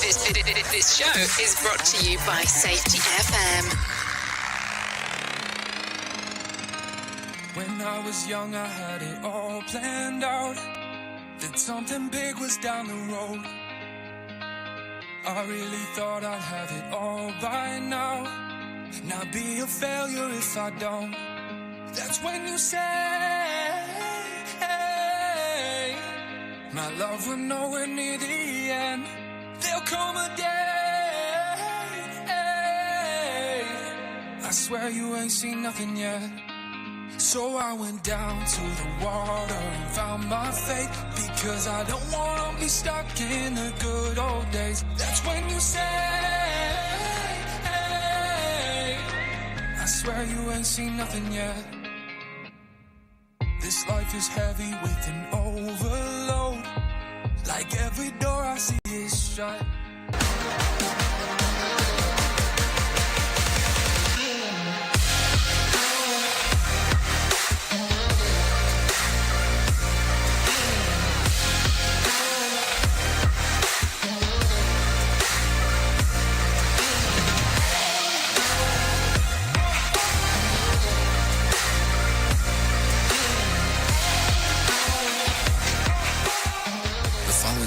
This show is brought to you by Safety FM. When I was young, I had it all planned out, that something big was down the road. I really thought I'd have it all by now, not be a failure if I don't. That's when you say, hey, my love, we're nowhere near the end. There'll come a day, I swear you ain't seen nothing yet. So I went down to the water and found my fate, because I don't want to be stuck in the good old days. That's when you say, hey, I swear you ain't seen nothing yet. This life is heavy with an overload, like every door I see is shut.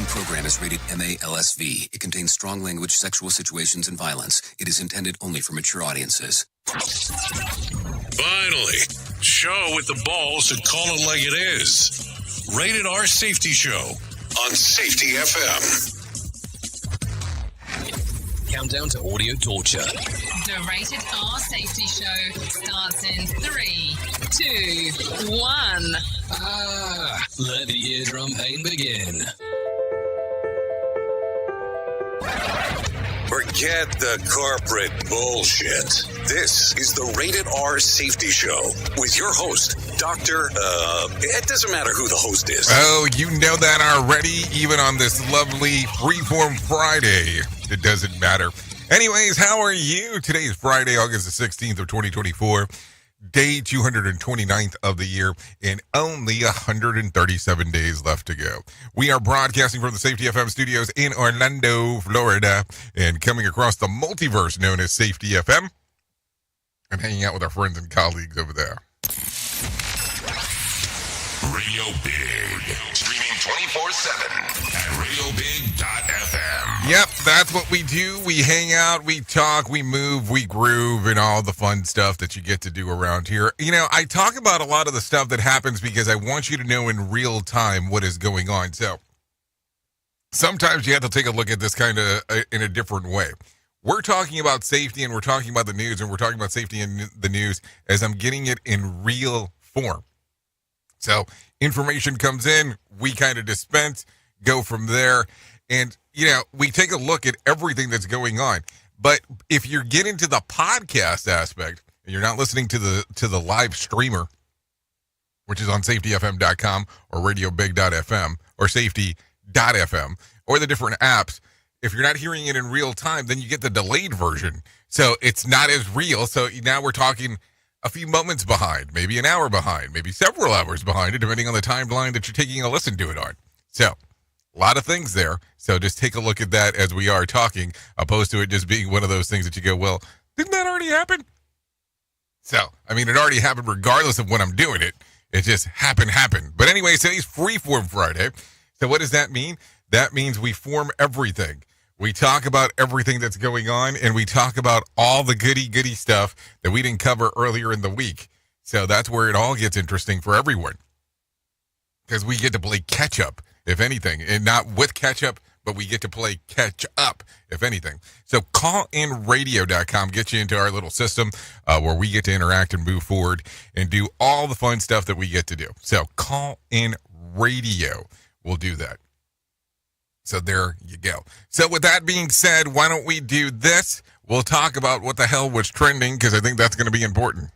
Program is rated MALSV. It contains strong language, sexual situations, and violence. It is intended only for mature audiences. Finally, show with the balls to call it like it is. Rated R Safety Show on Safety FM. Countdown to audio torture. The Rated R Safety Show starts in 3, 2, 1. Let the eardrum pain begin. Forget the corporate bullshit. This is the Rated R Safety Show with your host, Dr. It doesn't matter who the host is. Oh, you know that already, even on this lovely Freeform Friday. It doesn't matter. Anyways, how are you? Today is Friday, August the 16th of 2024. Day 229th of the year, and only 137 days left to go. We are broadcasting from the Safety FM studios in Orlando, Florida, and coming across the multiverse known as Safety FM, and hanging out with our friends and colleagues over there. Radio Big. Streaming 24/7 at radiobig.fm. Yep, that's what we do. We hang out, we talk, we move, we groove, and all the fun stuff that you get to do around here. You know, I talk about a lot of the stuff that happens because I want you to know in real time what is going on. So sometimes you have to take a look at this kind of in a different way. We're talking about safety, and we're talking about the news, and we're talking about safety in the news as I'm getting it in real form. So information comes in, we kind of dispense, go from there, and, you know, we take a look at everything that's going on. But if you're getting to the podcast aspect, and you're not listening to the live streamer, which is on safetyfm.com or radiobig.fm or safety.fm or the different apps, if you're not hearing it in real time, then you get the delayed version. So it's not as real. So now we're talking a few moments behind, maybe an hour behind, maybe several hours behind, depending on the timeline that you're taking a listen to it on. So a lot of things there. So just take a look at that as we are talking, opposed to it just being one of those things that you go, well, didn't that already happen? So, I mean, it already happened regardless of when I'm doing it. It just happened. But anyway, today's Freeform Friday. So what does that mean? That means we form everything. We talk about everything that's going on, and we talk about all the goody stuff that we didn't cover earlier in the week. So that's where it all gets interesting for everyone, because we get to play catch up, if anything, and not with catch up, but we get to play catch up, if anything. So callinradio.com gets you into our little system where we get to interact and move forward and do all the fun stuff that we get to do. So Call In Radio will do that. So there you go. So with that being said, why don't we do this? We'll talk about what the hell was trending, because I think that's going to be important.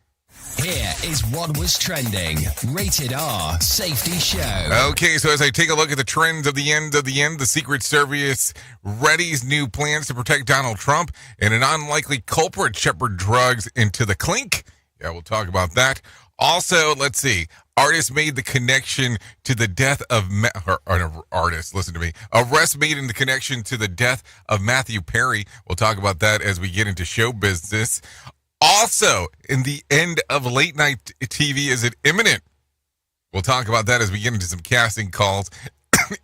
Here is what was trending. Rated R Safety Show. Okay, so as I take a look at the trends of the end, the Secret Service readies new plans to protect Donald Trump, and an unlikely culprit shepherd drugs into the clink. Yeah, we'll talk about that. Also, let's see. Artist made the connection to the death of Arrest made in the connection to the death of Matthew Perry. We'll talk about that as we get into show business. Also, in the end of late night TV, is it imminent? We'll talk about that as we get into some casting calls.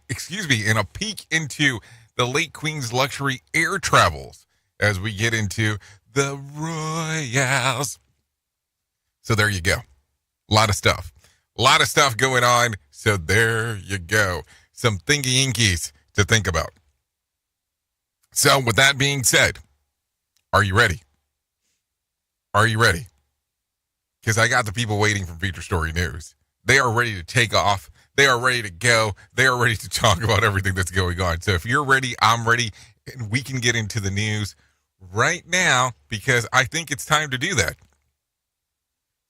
Excuse me, and a peek into the late Queen's luxury air travels as we get into the Royals. So there you go. A lot of stuff. A lot of stuff going on. So there you go. Some thinky-inkies to think about. So with that being said, are you ready? Are you ready? Because I got the people waiting for Feature Story News. They are ready to take off. They are ready to go. They are ready to talk about everything that's going on. So if you're ready, I'm ready. And we can get into the news right now because I think it's time to do that.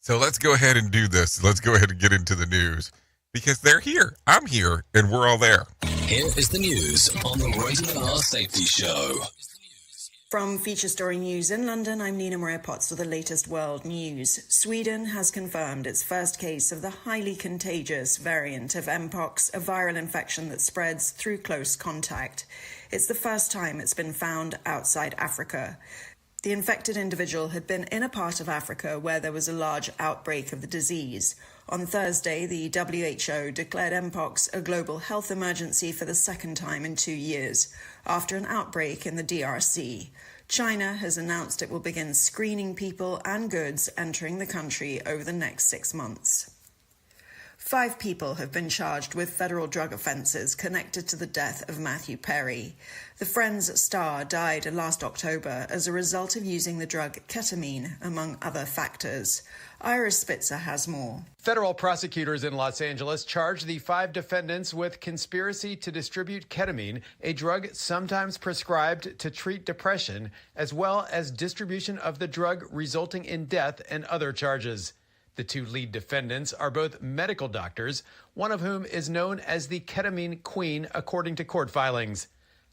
So let's go ahead and do this. Let's go ahead and get into the news because they're here. I'm here and we're all there. Here is the news on the Rated R Safety Show. From Feature Story News in London, I'm Nina Maria Potts with the latest world news. Sweden has confirmed its first case of the highly contagious variant of Mpox, a viral infection that spreads through close contact. It's the first time it's been found outside Africa. The infected individual had been in a part of Africa where there was a large outbreak of the disease. On Thursday, the WHO declared Mpox a global health emergency for the second time in 2 years, after an outbreak in the DRC. China has announced it will begin screening people and goods entering the country over the next 6 months. 5 people have been charged with federal drug offences connected to the death of Matthew Perry. The Friends star died last October as a result of using the drug ketamine, among other factors. Iris Spitzer has more. Federal prosecutors in Los Angeles charged the 5 defendants with conspiracy to distribute ketamine, a drug sometimes prescribed to treat depression, as well as distribution of the drug resulting in death and other charges. The 2 lead defendants are both medical doctors, one of whom is known as the ketamine queen, according to court filings.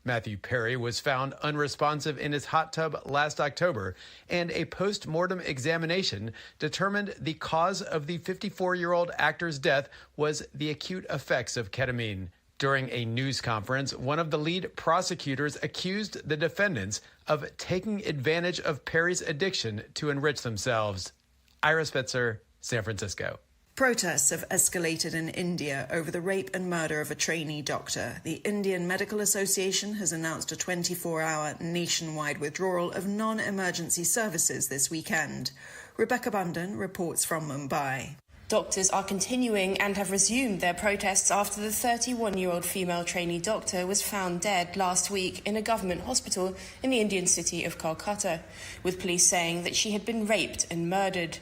Matthew Perry was found unresponsive in his hot tub last October, and a post-mortem examination determined the cause of the 54-year-old actor's death was the acute effects of ketamine. During a news conference, one of the lead prosecutors accused the defendants of taking advantage of Perry's addiction to enrich themselves. Ira Spitzer, San Francisco. Protests have escalated in India over the rape and murder of a trainee doctor. The Indian Medical Association has announced a 24-hour nationwide withdrawal of non-emergency services this weekend. Rebecca Bundan reports from Mumbai. Doctors are continuing and have resumed their protests after the 31-year-old female trainee doctor was found dead last week in a government hospital in the Indian city of Kolkata, with police saying that she had been raped and murdered.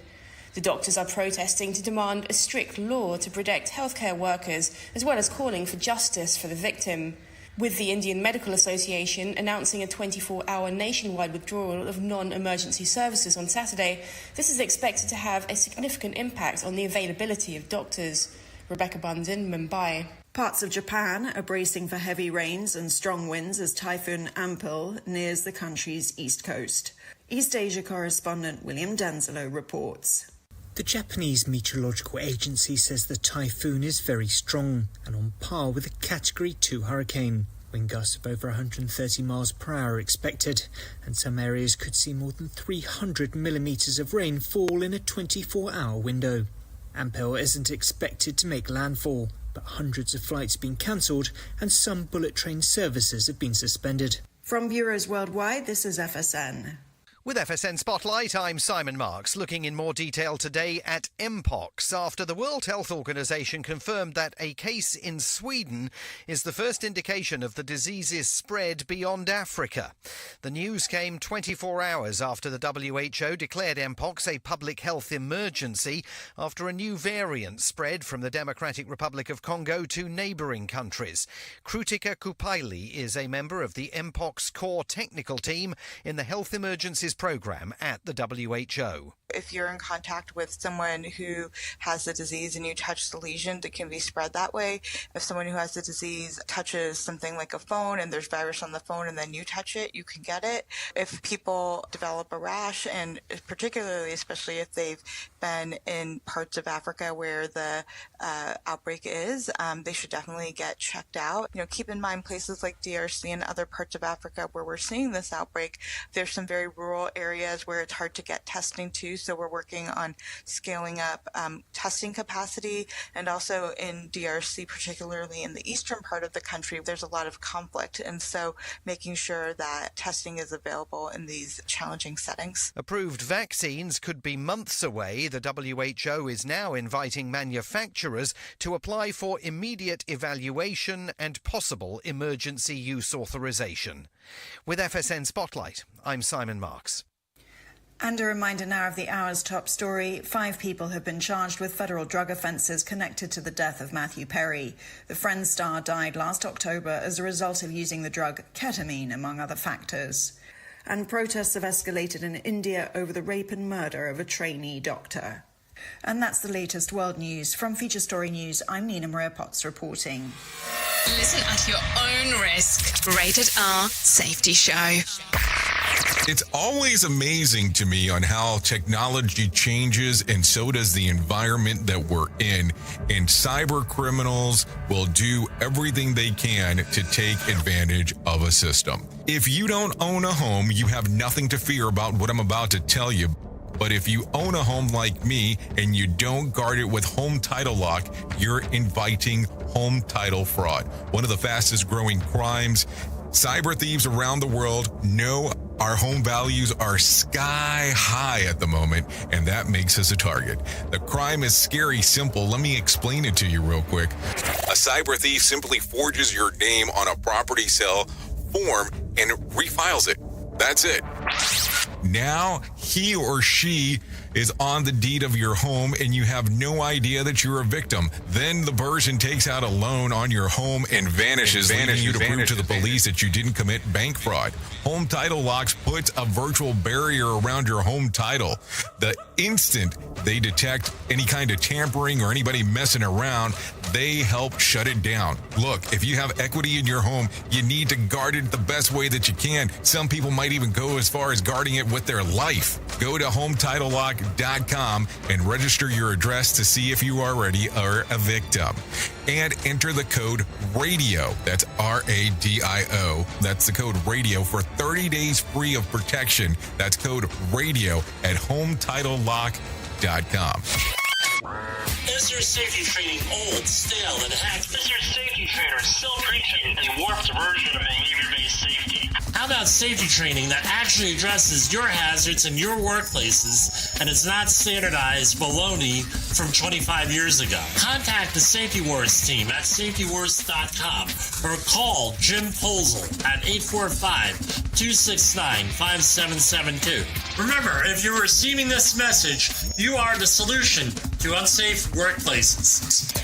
The doctors are protesting to demand a strict law to protect healthcare workers, as well as calling for justice for the victim. With the Indian Medical Association announcing a 24-hour nationwide withdrawal of non-emergency services on Saturday, this is expected to have a significant impact on the availability of doctors. Rebecca Bundan, Mumbai. Parts of Japan are bracing for heavy rains and strong winds as Typhoon Ampil nears the country's east coast. East Asia correspondent William Denzelo reports. The Japanese Meteorological Agency says the typhoon is very strong and on par with a Category 2 hurricane. Wind gusts of over 130 miles per hour are expected, and some areas could see more than 300 millimetres of rain fall in a 24-hour window. Ampel isn't expected to make landfall, but hundreds of flights have been cancelled and some bullet train services have been suspended. From bureaus worldwide, this is FSN. With FSN Spotlight, I'm Simon Marks, looking in more detail today at Mpox, after the World Health Organization confirmed that a case in Sweden is the first indication of the disease's spread beyond Africa. The news came 24 hours after the WHO declared Mpox a public health emergency after a new variant spread from the Democratic Republic of Congo to neighbouring countries. Krutika Kupaili is a member of the Mpox core technical team in the Health Emergencies programme at the WHO. If you're in contact with someone who has the disease and you touch the lesion, it can be spread that way. If someone who has the disease touches something like a phone and there's virus on the phone and then you touch it, you can get it. If people develop a rash, and particularly, especially if they've been in parts of Africa where the outbreak is, they should definitely get checked out. Keep in mind places like DRC and other parts of Africa where we're seeing this outbreak, there's some very rural areas where it's hard to get testing to. So we're working on scaling up testing capacity, and also in DRC, particularly in the eastern part of the country, there's a lot of conflict. And so making sure that testing is available in these challenging settings. Approved vaccines could be months away. The WHO is now inviting manufacturers to apply for immediate evaluation and possible emergency use authorization. With FSN Spotlight, I'm Simon Marks. And a reminder now of the hour's top story. 5 people have been charged with federal drug offences connected to the death of Matthew Perry. The Friends star died last October as a result of using the drug ketamine, among other factors. And protests have escalated in India over the rape and murder of a trainee doctor. And that's the latest world news. From Feature Story News, I'm Nina Maria Potts reporting. Listen at your own risk. Rated R Safety Show. It's always amazing to me on how technology changes, and so does the environment that we're in. And cyber criminals will do everything they can to take advantage of a system. If you don't own a home, you have nothing to fear about what I'm about to tell you. But if you own a home like me and you don't guard it with home title lock, you're inviting home title fraud. One of the fastest growing crimes. Cyber thieves around the world know our home values are sky high at the moment, and that makes us a target. The crime is scary simple. Let me explain it to you real quick. A cyber thief simply forges your name on a property sale form and refiles it. That's it. Now he or she is on the deed of your home and you have no idea that you're a victim. Then the person takes out a loan on your home and vanishes, leaving you to prove to the police that you didn't commit bank fraud. Home Title Locks puts a virtual barrier around your home title. The instant they detect any kind of tampering or anybody messing around, they help shut it down. Look, if you have equity in your home, you need to guard it the best way that you can. Some people might even go as far as guarding it with their life. Go to HometitleLock.com and register your address to see if you already are a victim. And enter the code RADIO. That's RADIO. That's the code RADIO for 30 days free of protection. That's code RADIO at HometitleLock.com. Is your safety training old, stale, and hacked? Is your safety trainer still preaching a warped version of behavior-based safety? How about safety training that actually addresses your hazards in your workplaces and is not standardized baloney from 25 years ago? Contact the Safety Wars team at safetywars.com or call Jim Posel at 845-269-5772. Remember, if you're receiving this message, you are the solution to unsafe workplaces.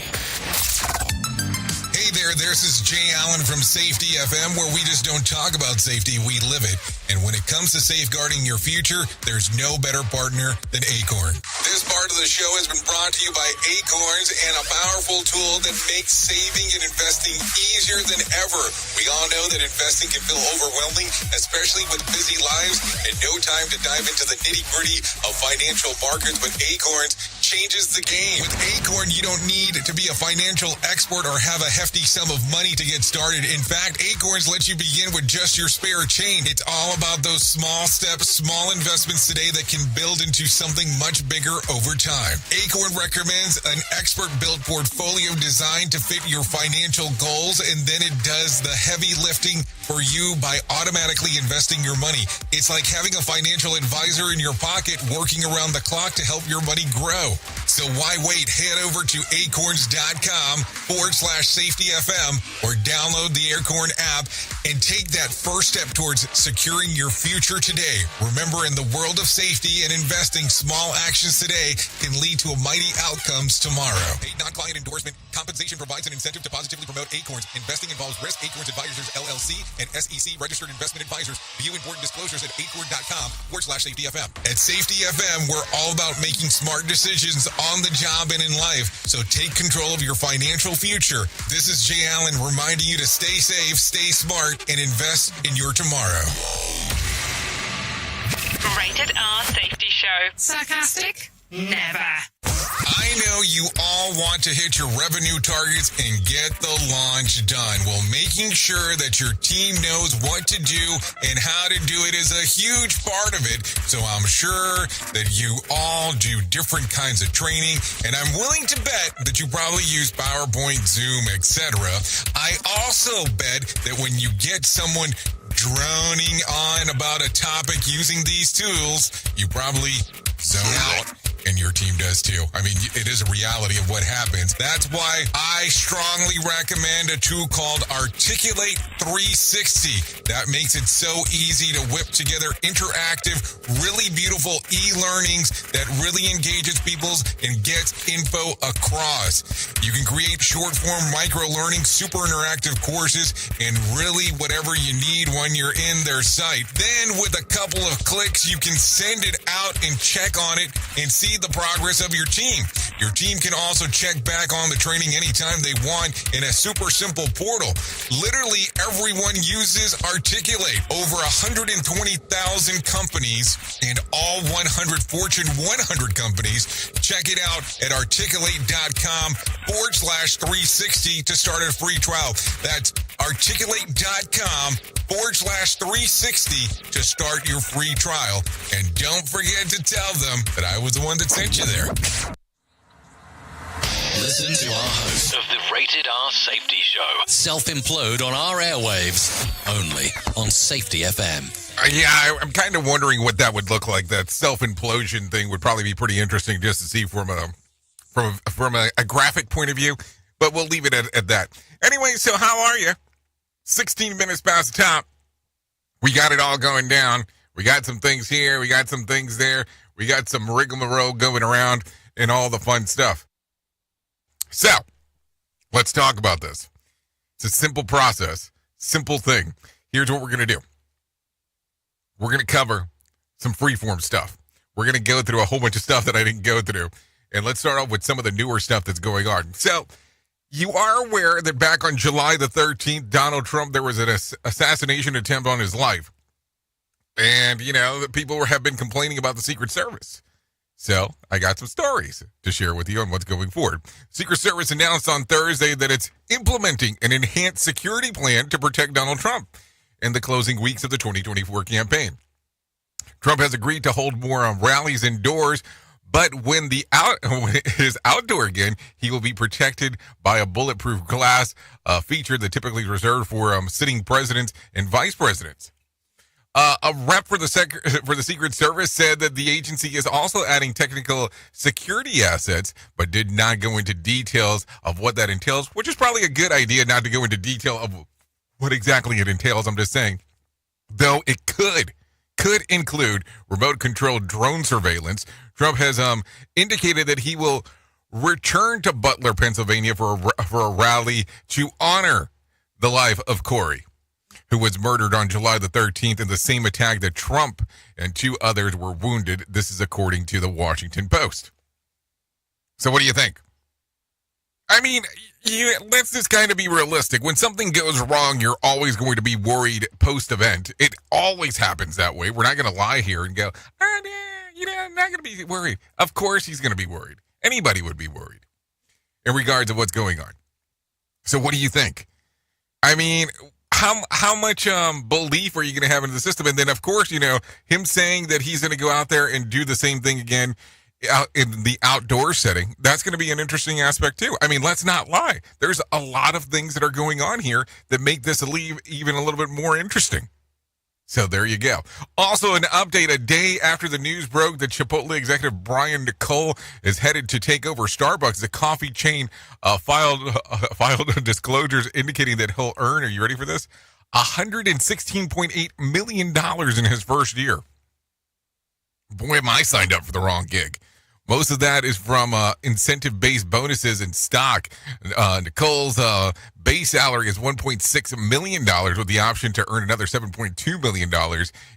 Hey there, this is Jay Allen from Safety FM, where we just don't talk about safety, we live it. And when it comes to safeguarding your future, there's no better partner than Acorn. This part of the show has been brought to you by Acorns and a powerful tool that makes saving and investing easier than ever. We all know that investing can feel overwhelming, especially with busy lives and no time to dive into the nitty-gritty of financial markets, but Acorns changes the game. With Acorn, you don't need to be a financial expert or have a hefty sum of money to get started. In fact, Acorns lets you begin with just your spare change. It's all about those small steps, small investments today that can build into something much bigger over time. Acorn recommends an expert-built portfolio designed to fit your financial goals, and then it does the heavy lifting for you by automatically investing your money. It's like having a financial advisor in your pocket working around the clock to help your money grow. So why wait? Head over to acorns.com/safetyfm or download the Acorn app and take that first step towards securing your future today. Remember, in the world of safety and investing, small actions today can lead to mighty outcomes tomorrow. Paid non-client endorsement. Compensation provides an incentive to positively promote Acorns. Investing involves risk. Acorns Advisors, LLC, and SEC registered investment advisors. View important disclosures at acorn.com/safetyfm. At Safety FM, we're all about making smart decisions on the job and in life. So take control of your financial future. This is Jay Allen reminding you to stay safe, stay smart, and invest in your tomorrow. Rated R Safety Show. Sarcastic? Never. I know you all want to hit your revenue targets and get the launch done. Well, making sure that your team knows what to do and how to do it is a huge part of it. So I'm sure that you all do different kinds of training, and I'm willing to bet that you probably use PowerPoint, Zoom, etc. I also bet that when you get someone droning on about a topic using these tools, you probably zone out. And your team does too. I mean, it is a reality of what happens. That's why I strongly recommend a tool called Articulate 360. That makes it so easy to whip together interactive, really beautiful e-learnings that really engages people and gets info across. You can create short-form micro-learning, super interactive courses, and really whatever you need when you're in their site. Then with a couple of clicks, you can send it out and check on it and see the progress of your team. Your team can also check back on the training anytime they want in a super simple portal. Literally everyone uses Articulate. Over 120,000 companies and all 100 Fortune 100 companies. Check it out at articulate.com/360 to start a free trial. That's articulate.com/360 to start your free trial. And don't forget to tell them that I was the one that sent you there. Listen to our host Of the Rated R Safety Show. self-implode on our airwaves, only on Safety FM. Yeah, I'm kind of wondering what that would look like. That self-implosion thing would probably be pretty interesting just to see from a graphic point of view, but we'll leave it at that. Anyway, so how are you? 16 minutes past the top. We got it all going down. We got some things here. We got some things there. We got some rigmarole going around and all the fun stuff. So, let's talk about this. It's a simple process, simple thing. Here's what we're going to do. We're going to cover some freeform stuff. We're going to go through a whole bunch of stuff that I didn't go through. And let's start off with some of the newer stuff that's going on. So, you are aware that back on July the 13th, Donald Trump, there was an assassination attempt on his life. And, you know, the people have been complaining about the Secret Service. So I got some stories to share with you on what's going forward. Secret Service announced on Thursday that it's implementing an enhanced security plan to protect Donald Trump in the closing weeks of the 2024 campaign. Trump has agreed to hold more rallies indoors, but when his outdoor again, he will be protected by a bulletproof glass feature that typically is reserved for sitting presidents and vice presidents. A rep for the Secret Service said that the agency is also adding technical security assets, but did not go into details of what that entails, which is probably a good idea not to go into detail of what exactly it entails. I'm just saying, though it could include remote-controlled drone surveillance. Trump has indicated that he will return to Butler, Pennsylvania for a rally to honor the life of Corey, who was murdered on July the 13th in the same attack that Trump and two others were wounded. This is according to the Washington Post. So what do you think? I mean, let's just kind of be realistic. When something goes wrong, you're always going to be worried post-event. It always happens that way. We're not going to lie here and go, I'm not going to be worried. Of course he's going to be worried. Anybody would be worried in regards to what's going on. So what do you think? I mean, how much belief are you going to have into the system? And then, of course, him saying that he's going to go out there and do the same thing again out in the outdoor setting, that's going to be an interesting aspect too. I mean, let's not lie. There's a lot of things that are going on here that make this even a little bit more interesting. So there you go. Also, an update a day after the news broke that Chipotle executive Brian Nicole is headed to take over Starbucks. The coffee chain filed disclosures indicating that he'll earn, are you ready for this? $116.8 million in his first year. Boy, am I signed up for the wrong gig. Most of that is from incentive-based bonuses and stock. Nicole's base salary is $1.6 million with the option to earn another $7.2 million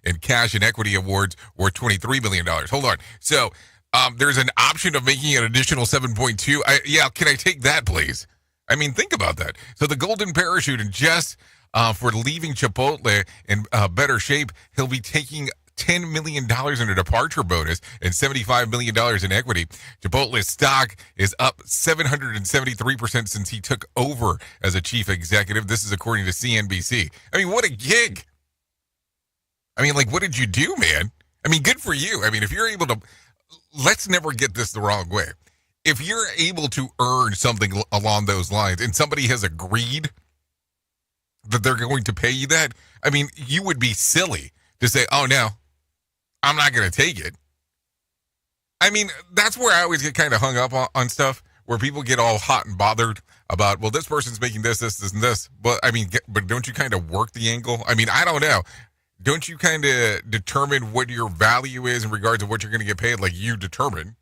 in cash and equity awards worth $23 million. Hold on. So there's an option of making an additional 7.2. Yeah, can I take that, please? I mean, think about that. So the golden parachute, and just for leaving Chipotle in better shape, he'll be taking $10 million in a departure bonus and $75 million in equity. Chipotle's stock is up 773% since he took over as a chief executive. This is according to CNBC. I mean, what a gig. I mean, like, what did you do, man? I mean, good for you. I mean, if you're able to, let's never get this the wrong way. If you're able to earn something along those lines and somebody has agreed that they're going to pay you that, I mean, you would be silly to say, oh, no, I'm not going to take it. I mean, that's where I always get kind of hung up on stuff, where people get all hot and bothered about, well, this person's making this, and this. But, I mean, but don't you kind of work the angle? I mean, I don't know. Don't you kind of determine what your value is in regards to what you're going to get paid? Like, you determine,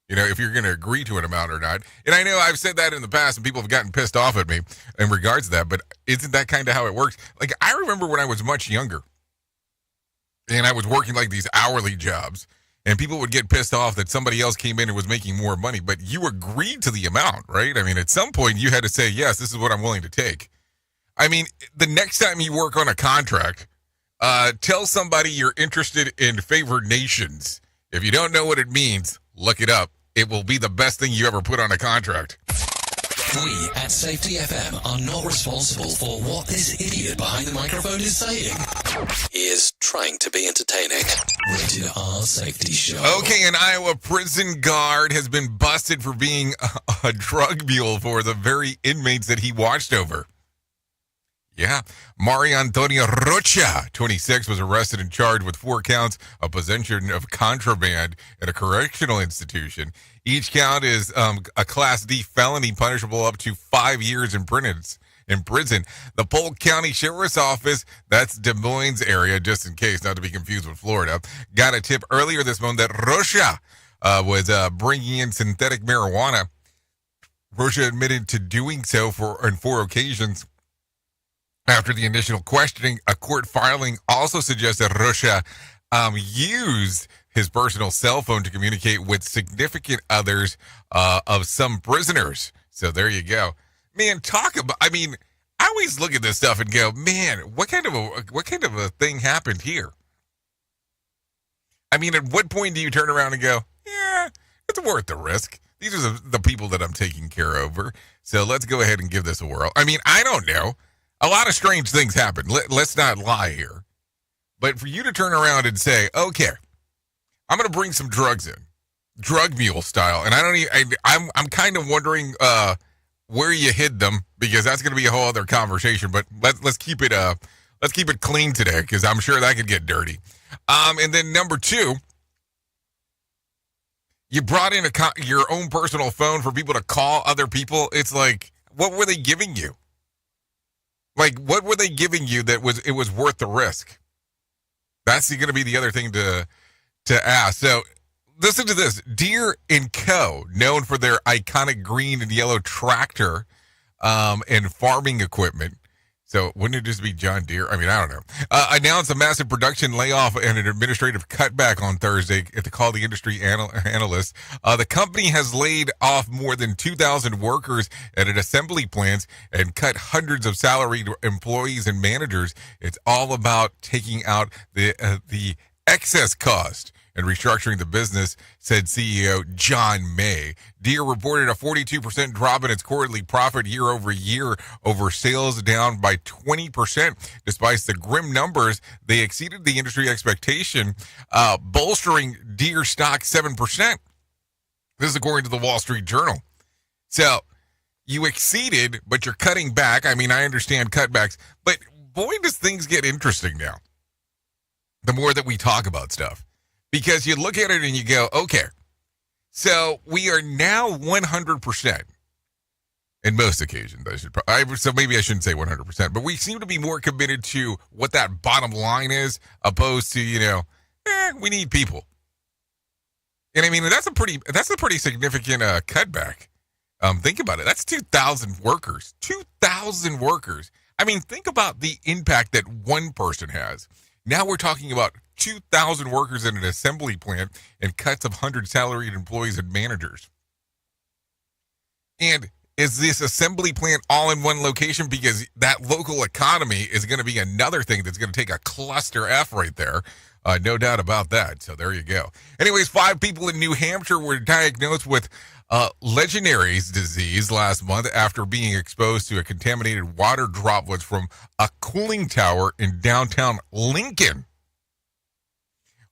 you know, if you're going to agree to an amount or not. And I know I've said that in the past and people have gotten pissed off at me in regards to that, but isn't that kind of how it works? Like, I remember when I was much younger and I was working like these hourly jobs, and people would get pissed off that somebody else came in and was making more money, but you agreed to the amount, right? I mean, at some point you had to say, yes, this is what I'm willing to take. I mean, the next time you work on a contract, tell somebody you're interested in favored nations. If you don't know what it means, look it up. It will be the best thing you ever put on a contract. We at Safety FM are not responsible for what this idiot behind the microphone is saying. He is trying to be entertaining. Rated R Safety Show. Okay, an Iowa prison guard has been busted for being a drug mule for the very inmates that he watched over. Yeah, Mario Antonio Rocha, 26, was arrested and charged with 4 counts of possession of contraband at a correctional institution. Each count is a Class D felony punishable up to 5 years in prison. The Polk County Sheriff's Office, that's Des Moines area, just in case, not to be confused with Florida, got a tip earlier this month that Rocha was bringing in synthetic marijuana. Rocha admitted to doing so on 4 occasions. After the initial questioning, a court filing also suggests that Rocha used his personal cell phone to communicate with significant others of some prisoners. So there you go. Man, I always look at this stuff and go, man, what kind of a thing happened here? I mean, at what point do you turn around and go, yeah, it's worth the risk. These are the people that I'm taking care of. So let's go ahead and give this a whirl. I mean, I don't know. A lot of strange things happen. Let's not lie here. But for you to turn around and say, okay, I'm going to bring some drugs in, drug mule style, and I'm kind of wondering where you hid them, because that's going to be a whole other conversation. But let's keep it clean today, because I'm sure that could get dirty. And then number 2, you brought in your own personal phone for people to call other people. It's like, what were they giving you? Like, what were they giving you that it was worth the risk? That's going to be the other thing to ask. So, listen to this. Deere & Co., known for their iconic green and yellow tractor and farming equipment. So, wouldn't it just be John Deere? I mean, I don't know. Announced a massive production layoff and an administrative cutback on Thursday, to call the industry analysts. The company has laid off more than 2,000 workers at its assembly plants and cut hundreds of salaried employees and managers. It's all about taking out the excess cost and restructuring the business, said CEO John May. Deere reported a 42% drop in its quarterly profit year over year, over sales down by 20%. Despite the grim numbers, they exceeded the industry expectation, bolstering Deere stock 7%. This is according to the Wall Street Journal. So you exceeded, but you're cutting back. I mean, I understand cutbacks, but boy, does things get interesting now. the more that we talk about stuff. Because you look at it and you go, okay, so we are now 100%. In most occasions, so maybe I shouldn't say 100%, but we seem to be more committed to what that bottom line is, opposed to, we need people. And I mean, that's a pretty significant cutback. Think about it. That's 2,000 workers. 2,000 workers. I mean, think about the impact that one person has. Now we're talking about 2,000 workers in an assembly plant and cuts of 100 salaried employees and managers. And is this assembly plant all in one location? Because that local economy is going to be another thing that's going to take a cluster F right there. No doubt about that. So there you go. Anyways, 5 people in New Hampshire were diagnosed with Legionnaire's disease last month after being exposed to a contaminated water droplets from a cooling tower in downtown Lincoln.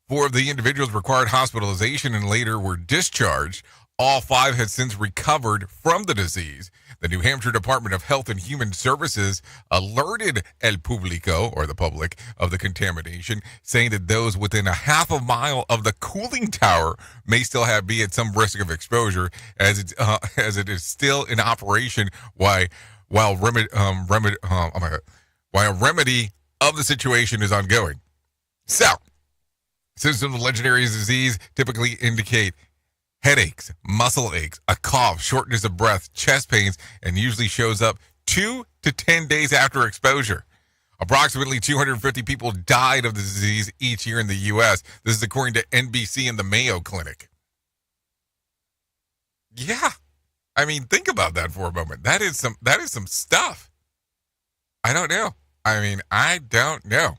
4 of the individuals required hospitalization and later were discharged. All 5 had since recovered from the disease. The New Hampshire Department of Health and Human Services alerted El Público, or the public, of the contamination, saying that those within a half a mile of the cooling tower may still be at some risk of exposure, as it is still in operation while a remedy of the situation is ongoing. So, symptoms of Legionnaire's disease typically indicate headaches, muscle aches, a cough, shortness of breath, chest pains, and usually shows up 2 to 10 days after exposure. Approximately 250 people died of the disease each year in the U.S. This is according to NBC and the Mayo Clinic. Yeah. I mean, think about that for a moment. That is some stuff. I don't know. I don't know.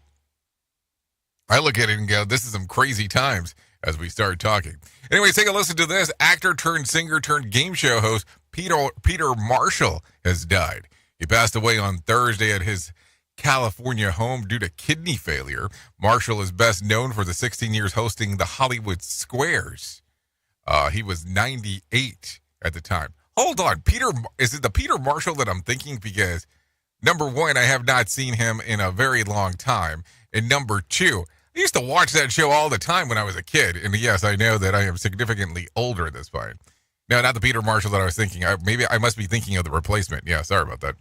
I look at it and go, this is some crazy times as we start talking. Anyways, take a listen to this. Actor turned singer turned game show host Peter Marshall has died. He passed away on Thursday at his California home due to kidney failure. Marshall is best known for the 16 years hosting the Hollywood Squares. He was 98 at the time. Hold on, is it the Peter Marshall that I'm thinking? Because number one, I have not seen him in a very long time. And number two, I used to watch that show all the time when I was a kid. And yes, I know that I am significantly older at this point. No, not the Peter Marshall that I was thinking. Maybe I must be thinking of the replacement. Yeah, sorry about that.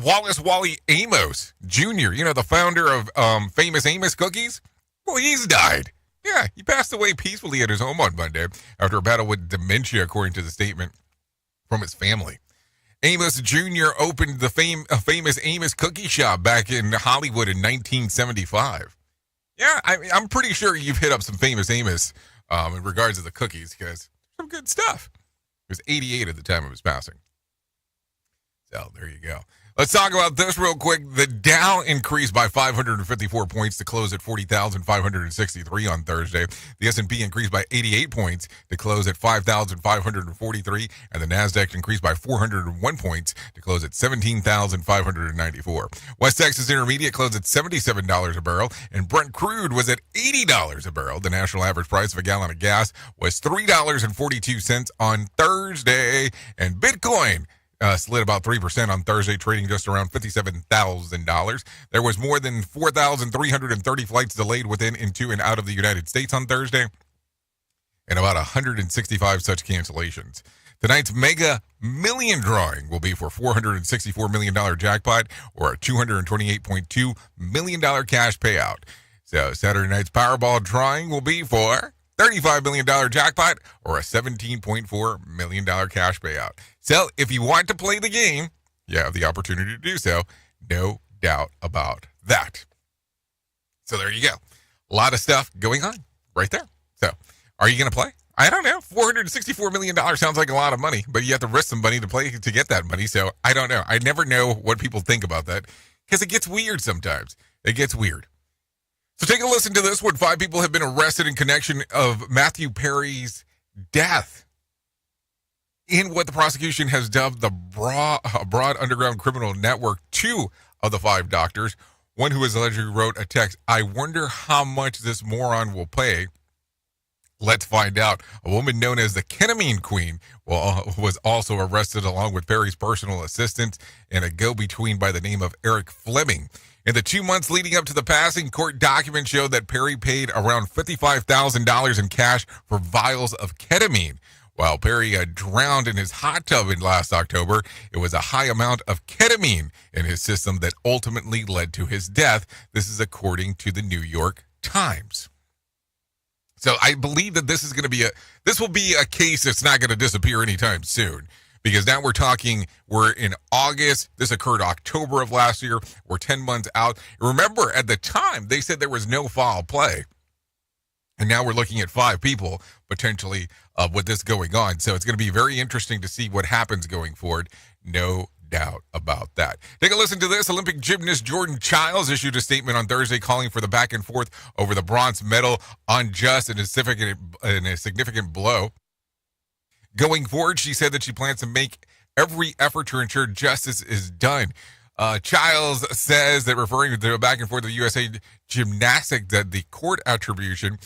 Wallace Wally Amos Jr., the founder of Famous Amos Cookies. Well, he's died. Yeah, he passed away peacefully at his home on Monday after a battle with dementia, according to the statement from his family. Amos Jr. opened the famous Amos Cookie Shop back in Hollywood in 1975. Yeah, I'm pretty sure you've hit up some Famous Amos in regards to the cookies, because some good stuff. He was 88 at the time of his passing. So there you go. Let's talk about this real quick. The Dow increased by 554 points to close at 40,563 on Thursday. The S&P increased by 88 points to close at 5,543. And the NASDAQ increased by 401 points to close at 17,594. West Texas Intermediate closed at $77 a barrel. And Brent crude was at $80 a barrel. The national average price of a gallon of gas was $3.42 on Thursday. And Bitcoin slid about 3% on Thursday, trading just around $57,000. There was more than 4,330 flights delayed within, into, and out of the United States on Thursday, and about 165 such cancellations. Tonight's Mega Million drawing will be for $464 million jackpot or a $228.2 million cash payout. So Saturday night's Powerball drawing will be for $35 million jackpot or a $17.4 million cash payout. So if you want to play the game, you have the opportunity to do so. No doubt about that. So there you go. A lot of stuff going on right there. So are you going to play? I don't know. $464 million sounds like a lot of money, but you have to risk some money to play to get that money. So I don't know. I never know what people think about that because it gets weird sometimes. It gets weird. So take a listen to this one. 5 people have been arrested in connection of Matthew Perry's death in what the prosecution has dubbed the broad underground criminal network. 2 of the 5 doctors, one who has allegedly wrote a text, "I wonder how much this moron will pay," Let's find out. A woman known as the ketamine queen was also arrested along with Perry's personal assistant and a go-between by the name of Eric Fleming. In the 2 months leading up to the passing, court documents showed that Perry paid around $55,000 in cash for vials of ketamine. While Perry drowned in his hot tub in last October, it was a high amount of ketamine in his system that ultimately led to his death. This is according to the New York Times. So I believe that this will be a case that's not going to disappear anytime soon, because now we're in August. This occurred October of last year. We're 10 months out. Remember, at the time, they said there was no foul play. And now we're looking at 5 people potentially with this going on. So it's going to be very interesting to see what happens going forward. No doubt about that. Take a listen to this. Olympic gymnast Jordan Childs issued a statement on Thursday calling for the back and forth over the bronze medal unjust and a significant blow. Going forward, she said that she plans to make every effort to ensure justice is done. Childs says that, referring to the back and forth of USA Gymnastics, that the court arbitration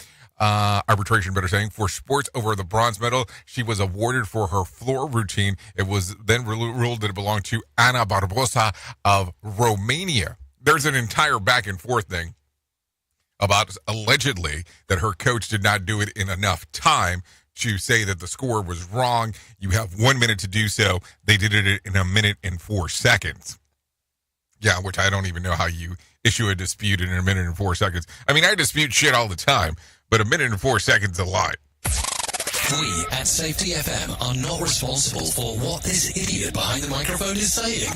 for sports over the bronze medal she was awarded for her floor routine. It was then ruled that it belonged to Ana Barbosa of Romania. There's an entire back and forth thing about allegedly that her coach did not do it in enough time to say that the score was wrong. You have 1 minute to do so. They did it in 1 minute and 4 seconds. Yeah, which I don't even know how you issue a dispute in 1 minute and 4 seconds. I mean, I dispute shit all the time, but 1 minute and 4 seconds is a lot. We at Safety FM are not responsible for what this idiot behind the microphone is saying.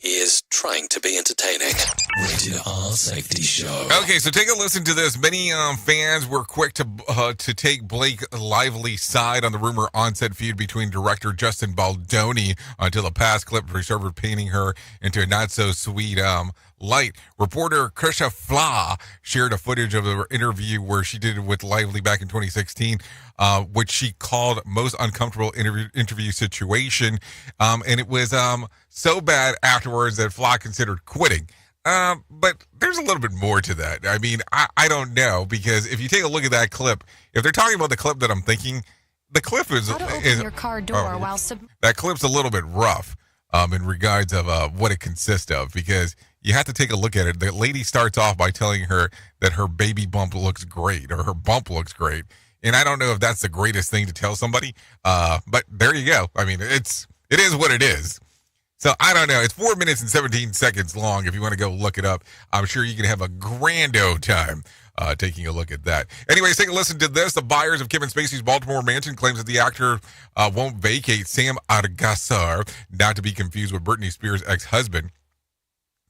He is trying to be entertaining. Rated R Safety Show. Okay, so take a listen to this. Many fans were quick to take Blake Lively's side on the rumor onset feud between director Justin Baldoni until a past clip started painting her into a not-so-sweet light. Reporter Krisha Flah shared a footage of the interview where she did it with Lively back in 2016, which she called most uncomfortable interview situation. And it was so bad afterwards that Flah considered quitting. But there's a little bit more to that. I mean, I don't know, because if you take a look at that clip, if they're talking about the clip that I'm thinking, the clip is your car door while that clip's a little bit rough in regards of what it consists of, because you have to take a look at it. The lady starts off by telling her that her baby bump looks great, or her bump looks great. And I don't know if that's the greatest thing to tell somebody, but there you go. I mean, it is what it is. So I don't know. It's 4 minutes and 17 seconds long. If you want to go look it up, I'm sure you can have a grand time taking a look at that. Anyways, take a listen to this. The buyers of Kevin Spacey's Baltimore mansion claims that the actor won't vacate. Sam Argasar, not to be confused with Britney Spears' ex-husband,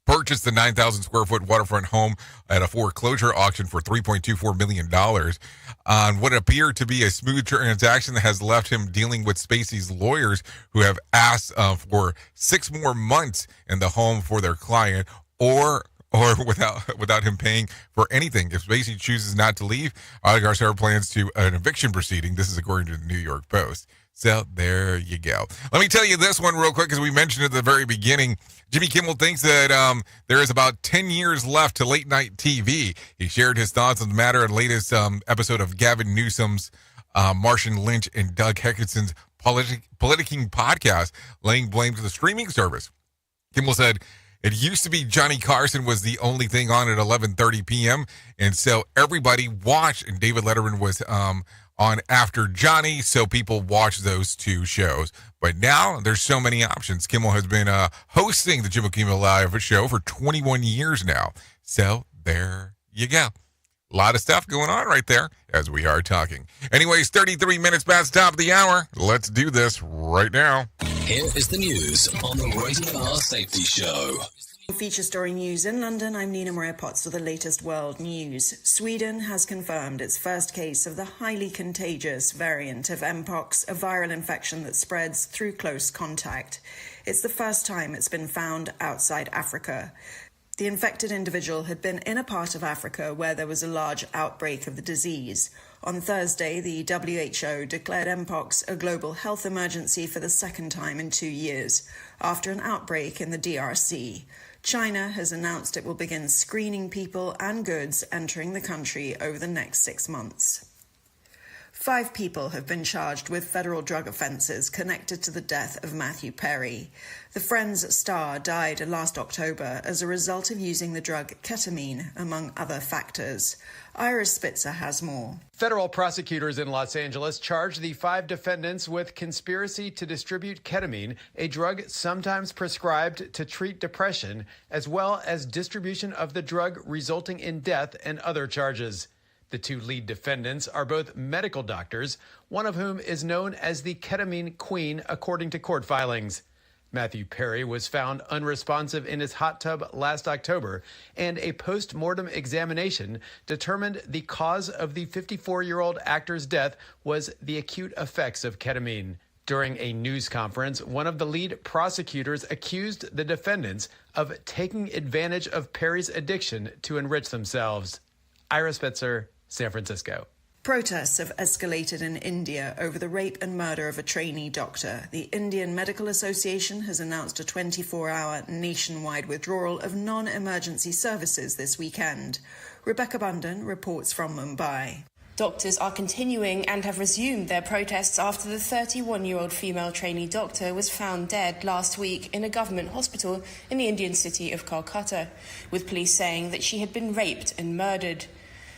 purchased the 9,000 square foot waterfront home at a foreclosure auction for $3.24 million on what appeared to be a smooth transaction that has left him dealing with Spacey's lawyers, who have asked for 6 more months in the home for their client, or without him paying for anything. If Spacey chooses not to leave, Garcia plans to an eviction proceeding. This is according to the New York Post. So there you go. Let me tell you this one real quick, because we mentioned at the very beginning. Jimmy Kimmel thinks that there is about 10 years left to late night TV. He shared his thoughts on the matter in the latest episode of Gavin Newsom's Martian Lynch and Doug Heckerson's Politicking podcast, laying blame to the streaming service. Kimmel said, "It used to be Johnny Carson was the only thing on at 11:30 p.m. and so everybody watched, and David Letterman was on after Johnny, so people watch those 2 shows. But now there's so many options." Kimmel has been hosting the Jimmy Kimmel Live show for 21 years now. So there you go. A lot of stuff going on right there as we are talking. Anyways, 33 minutes past the top of the hour. Let's do this right now. Here is the news on the Rated R Safety Show. Feature story news in London. I'm Nina Maria Potts with the latest world news. Sweden has confirmed its first case of the highly contagious variant of Mpox, a viral infection that spreads through close contact. It's the first time it's been found outside Africa. The infected individual had been in a part of Africa where there was a large outbreak of the disease. On Thursday, the WHO declared Mpox a global health emergency for the second time in 2 years, after an outbreak in the DRC. China has announced it will begin screening people and goods entering the country over the next 6 months. 5 people have been charged with federal drug offences connected to the death of Matthew Perry. The Friends star died last October as a result of using the drug ketamine, among other factors. Iris Spitzer has more. Federal prosecutors in Los Angeles charged the 5 defendants with conspiracy to distribute ketamine, a drug sometimes prescribed to treat depression, as well as distribution of the drug resulting in death and other charges. The 2 lead defendants are both medical doctors, one of whom is known as the ketamine queen, according to court filings. Matthew Perry was found unresponsive in his hot tub last October, and a post-mortem examination determined the cause of the 54-year-old actor's death was the acute effects of ketamine. During a news conference, one of the lead prosecutors accused the defendants of taking advantage of Perry's addiction to enrich themselves. Ira Spitzer, San Francisco. Protests have escalated in India over the rape and murder of a trainee doctor. The Indian Medical Association has announced a 24-hour nationwide withdrawal of non-emergency services this weekend. Rebecca Bundan reports from Mumbai. Doctors are continuing and have resumed their protests after the 31-year-old female trainee doctor was found dead last week in a government hospital in the Indian city of Kolkata, with police saying that she had been raped and murdered.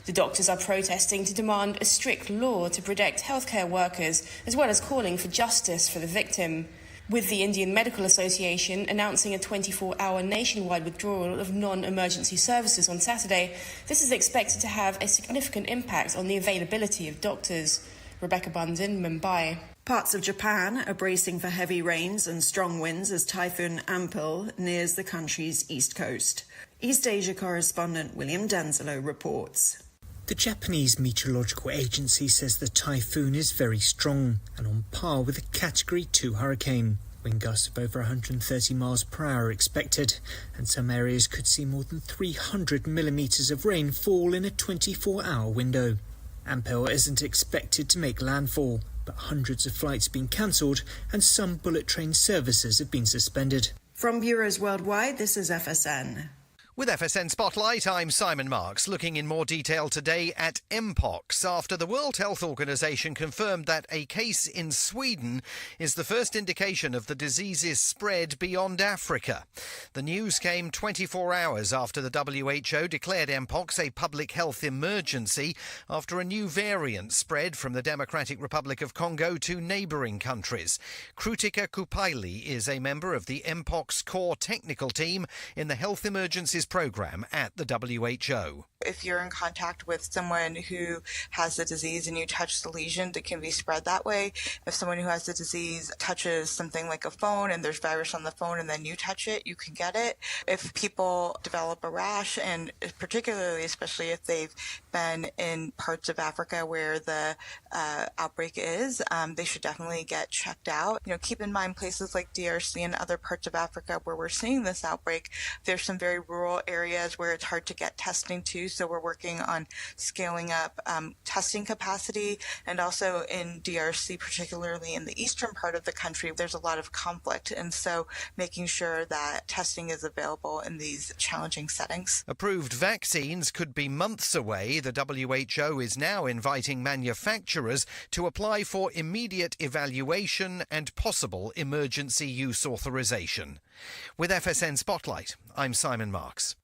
The doctors are protesting to demand a strict law to protect healthcare workers, as well as calling for justice for the victim. With the Indian Medical Association announcing a 24-hour nationwide withdrawal of non-emergency services on Saturday, this is expected to have a significant impact on the availability of doctors. Rebecca Bundan, Mumbai. Parts of Japan are bracing for heavy rains and strong winds as Typhoon Ampil nears the country's east coast. East Asia correspondent William Denzelo reports. The Japanese Meteorological Agency says the typhoon is very strong and on par with a Category 2 hurricane. Wind gusts of over 130 miles per hour are expected, and some areas could see more than 300 millimetres of rain fall in a 24-hour window. Ampel isn't expected to make landfall, but hundreds of flights have been cancelled and some bullet train services have been suspended. From bureaus worldwide, this is FSN. With FSN Spotlight, I'm Simon Marks, looking in more detail today at Mpox after the World Health Organization confirmed that a case in Sweden is the first indication of the disease's spread beyond Africa. The news came 24 hours after the WHO declared Mpox a public health emergency after a new variant spread from the Democratic Republic of Congo to neighbouring countries. Krutika Kupaili is a member of the Mpox core technical team in the Health Emergencies program at the WHO. If you're in contact with someone who has the disease and you touch the lesion, it can be spread that way. If someone who has the disease touches something like a phone and there's virus on the phone and then you touch it, you can get it. If people develop a rash, and particularly, especially if they've been in parts of Africa where the outbreak is, they should definitely get checked out. Keep in mind places like DRC and other parts of Africa where we're seeing this outbreak, there's some very rural areas where it's hard to get testing to. So we're working on scaling up testing capacity, and also in DRC, particularly in the eastern part of the country, there's a lot of conflict. And so making sure that testing is available in these challenging settings. Approved vaccines could be months away. The WHO is now inviting manufacturers to apply for immediate evaluation and possible emergency use authorization. With FSN Spotlight, I'm Simon Marks.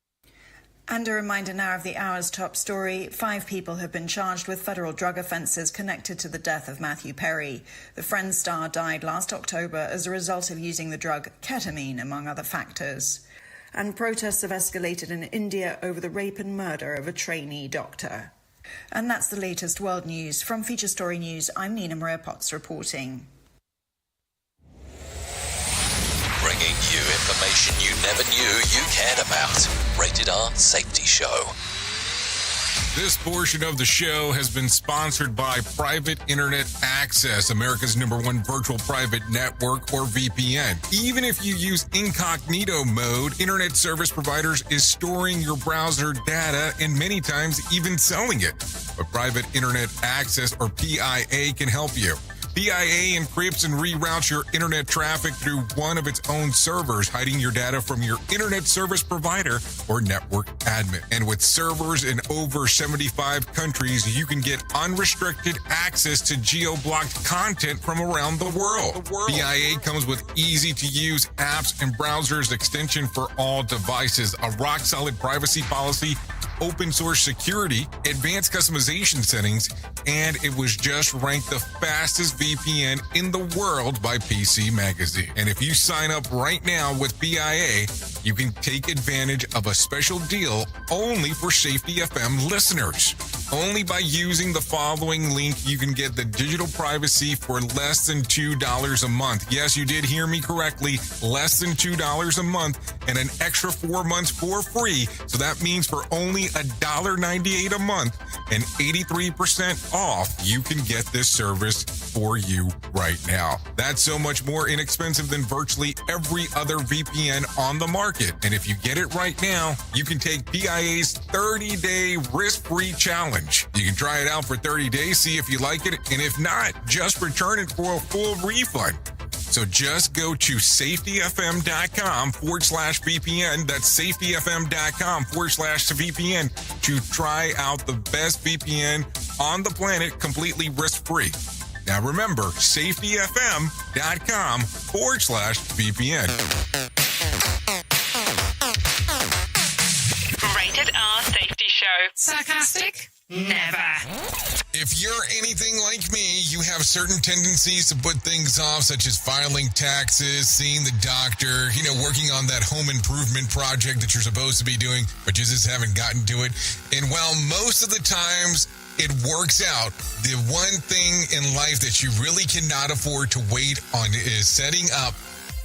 And a reminder now of the hour's top story. 5 people have been charged with federal drug offences connected to the death of Matthew Perry. The Friends star died last October as a result of using the drug ketamine, among other factors. And protests have escalated in India over the rape and murder of a trainee doctor. And that's the latest world news. From Feature Story News, I'm Nina Maria Potts reporting. Bringing you information you never knew you cared about. Rated R Safety Show. This portion of the show has been sponsored by Private Internet Access, America's #1 virtual private network, or VPN. Even if you use incognito mode, internet service providers is storing your browser data and many times even selling it. But Private Internet Access, or PIA, can help you. PIA encrypts and reroutes your internet traffic through one of its own servers, hiding your data from your internet service provider or network admin. And with servers in over 75 countries, you can get unrestricted access to geo-blocked content from around the world. PIA comes with easy-to-use apps and browsers extension for all devices, a rock-solid privacy policy, open source security, advanced customization settings, and it was just ranked the fastest VPN in the world by PC Magazine. And if you sign up right now with PIA, you can take advantage of a special deal only for Safety FM listeners. Only by using the following link, you can get the digital privacy for less than $2 a month. Yes, you did hear me correctly, less than $2 a month, and an extra 4 months for free. So that means for only $1.98 a month and 83% off, you can get this service for you right now. That's so much more inexpensive than virtually every other VPN on the market. And if you get it right now, you can take PIA's 30-day risk-free challenge. You can try it out for 30 days, see if you like it, and if not, just return it for a full refund. So just go to safetyfm.com/VPN. That's safetyfm.com/VPN to try out the best VPN on the planet completely risk-free. Now remember, safetyfm.com/VPN. Rated R Safety Show. Sarcastic? Never. If you're anything like me, you have certain tendencies to put things off, such as filing taxes, seeing the doctor, working on that home improvement project that you're supposed to be doing, but you just haven't gotten to it. And while most of the times it works out, the one thing in life that you really cannot afford to wait on is setting up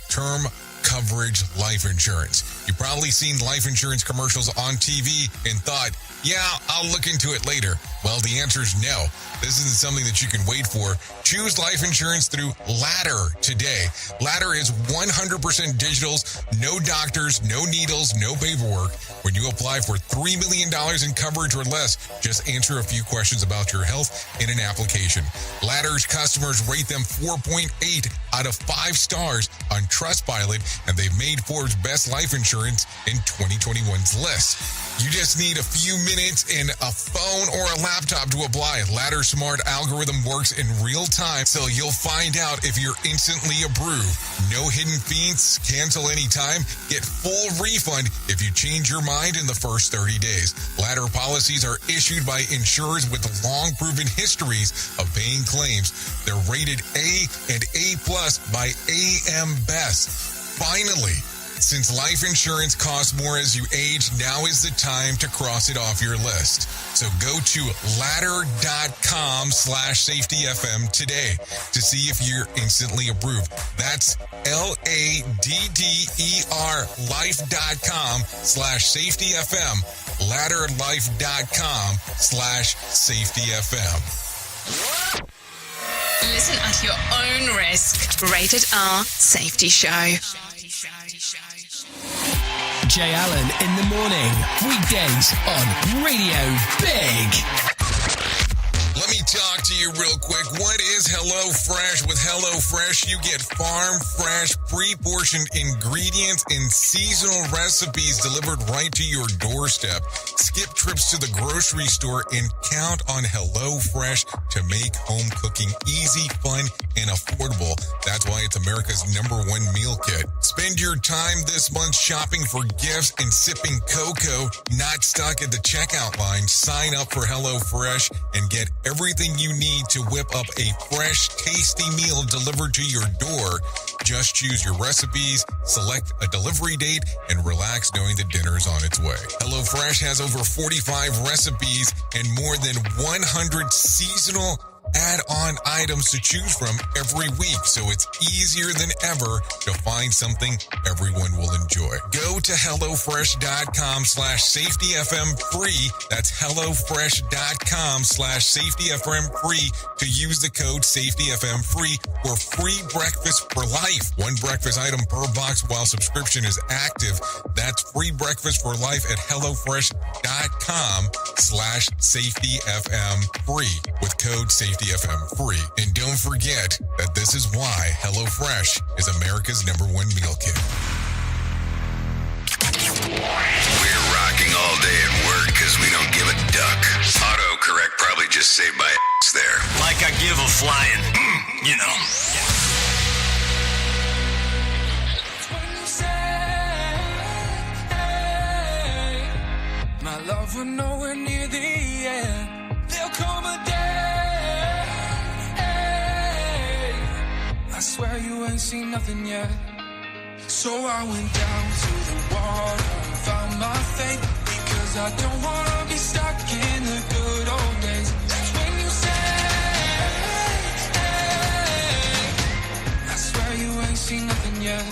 term coverage life insurance. You've probably seen life insurance commercials on TV and thought, yeah, I'll look into it later. Well, the answer is no. This isn't something that you can wait for. Choose life insurance through Ladder today. Ladder is 100% digitals, no doctors, no needles, no paperwork. When you apply for $3 million in coverage or less, just answer a few questions about your health in an application. Ladder's customers rate them 4.8 out of 5 stars on Trustpilot, and they've made Forbes' best life insurance in 2021's list. You just need a few minutes and a phone or a laptop to apply. Ladder's smart algorithm works in real time, so you'll find out if you're instantly approved. No hidden fees, cancel anytime, get full refund if you change your mind in the first 30 days. Ladder policies are issued by insurers with long proven histories of paying claims. They're rated A and A+ by AM Best. Finally, since life insurance costs more as you age, now is the time to cross it off your list. So go to ladder.com/safetyfm today to see if you're instantly approved. That's LADDER life.com/safetyfm. Ladderlife.com/safetyfm. Listen at your own risk. Rated R Safety Show. Jay Allen in the morning, weekdays on Radio Big. Let me talk to you real quick. What is HelloFresh? With HelloFresh, you get farm fresh, pre-portioned ingredients and seasonal recipes delivered right to your doorstep. Skip trips to the grocery store and count on HelloFresh to make home cooking easy, fun, and affordable. That's why it's America's #1 meal kit. Spend your time this month shopping for gifts and sipping cocoa, not stuck at the checkout line. Sign up for HelloFresh and get everything you need to whip up a fresh, tasty meal delivered to your door. Just choose your recipes, select a delivery date, and relax knowing the dinner's on its way. HelloFresh has over 45 recipes and more than 100 seasonal add-on items to choose from every week, so it's easier than ever to find something everyone will enjoy. Go to HelloFresh.com/safetyfm free. That's HelloFresh.com/safetyfm free to use the code safetyfm free for free breakfast for life. One breakfast item per box while subscription is active. That's free breakfast for life at HelloFresh.com/safetyfm free with code safetyfm. Safety FM free. And don't forget that this is why HelloFresh is America's #1 meal kit. We're rocking all day at work because we don't give a duck. Autocorrect probably just saved my ass there. Like I give a flying, you know. My love, we're nowhere near the end. There'll come a day. I swear you ain't seen nothing yet. So I went down to the water and found my faith, because I don't wanna be stuck in the good old days. That's when you say, I swear you ain't seen nothing yet.